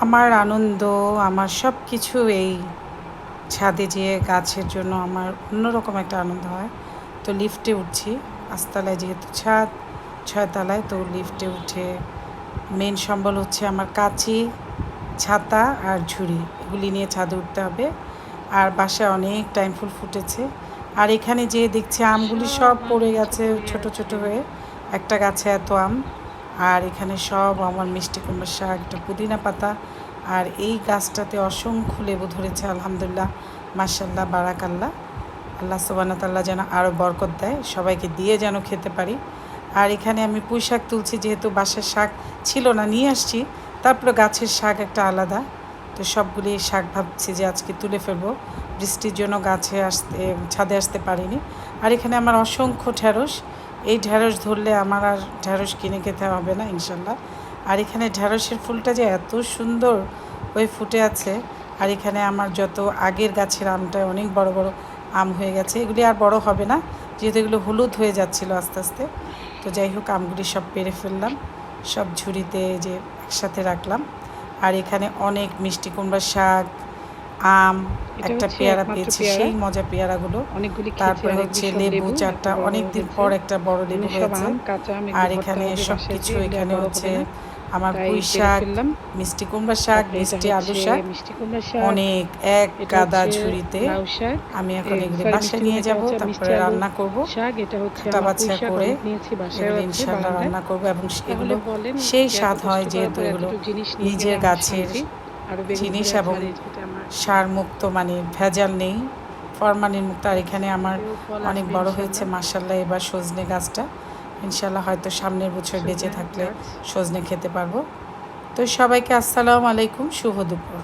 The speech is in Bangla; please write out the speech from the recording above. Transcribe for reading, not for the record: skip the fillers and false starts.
আমার আনন্দ, আমার সব কিছু এই ছাদে যেয়ে গাছের জন্য আমার অন্যরকম একটা আনন্দ হয়। তো লিফটে উঠছি, পাঁচতলায় যেহেতু ছাদ, ৬ তলায়। তো লিফটে উঠে মেন সম্বল হচ্ছে আমার কাঁচি, ছাতা আর ঝুড়ি, এগুলি নিয়ে ছাদে উঠতে হবে। আর বাসায় অনেক টাইম ফুল ফুটেছে। আর এখানে যেয়ে দেখছি আমগুলি সব পড়ে গেছে ছোট ছোট হয়ে, একটা গাছে এত আম। আর এখানে সব আমার মিষ্টি কুমড়ার শাক, একটা পুদিনা পাতা। আর এই গাছটাতে অসংখ্য লেবু ধরেছে, আলহামদুলিল্লাহ, মাশাল্লাহ, বারাকাল্লাহ। আল্লাহ সুবহানাহু ওয়া তাআলা যেন আরও বরকত দেয়, সবাইকে দিয়ে যেন খেতে পারি। আর এখানে আমি পুঁই শাক তুলছি, যেহেতু বাসার শাক ছিল না, নিয়ে আসছি। তারপরে গাছের শাক একটা আলাদা। তো সবগুলি শাক ভাবছি যে আজকে তুলে ফেলবো, বৃষ্টির জন্য ছাদে আসতে পারিনি। আর এখানে আমার অসংখ্য ঢ্যাঁড়স, এই ঢ্যাঁড়স ধরলে আমার আর ঢ্যাঁড়স কিনে খেতে হবে না ইনশাল্লাহ। আর এখানে ঢ্যাঁড়সের ফুলটা যে এত সুন্দর ওই ফুটে আছে। আর এখানে আমার যত আগের গাছের আমটা অনেক বড় বড় আম হয়ে গেছে, এগুলি আর বড় হবে না, যেহেতু এগুলো হলুদ হয়ে যাচ্ছিলো আস্তে আস্তে। তো যাই হোক, আমগুলি সব পেড়ে ফেললাম, সব ঝুড়িতে যে একসাথে রাখলাম। আর এখানে অনেক মিষ্টি কুমড়ার শাক, আম, একটা পেয়ারা পেয়েছি, সেই মজা পেয়ারাগুলো। তারপরে হচ্ছে লেবু 4টা, অনেক দিন পর একটা বড় লেবু হয়েছে। আর এখানে সব কিছু, এখানে হচ্ছে আমার পুঁই শাক, মিষ্টি কুমড়া শাক, মিষ্টি আলু শাক, অনেক এক গাদা ঝুড়িতে। আমি এখন এগুলি বাসায় নিয়ে যাব, তারপরে রান্না করব, কাটা বাছা করে এগুলি ইনশাল্লাহ রান্না করব। এবং এগুলো সেই স্বাদ হয়, যেহেতু এগুলো নিজের গাছের জিনিস এবং সার মুক্ত, মানে ভেজাল নেই, ফরমালিন মুক্ত। আর এখানে আমার অনেক বড় হয়েছে মাশাল্লাহ এবার সজনে গাছটা, ইনশাল্লাহ হয়তো সামনের বছর বেঁচে থাকলে সজনে খেতে পারবো। তো সবাইকে আসসালামু আলাইকুম, শুভ দুপুর।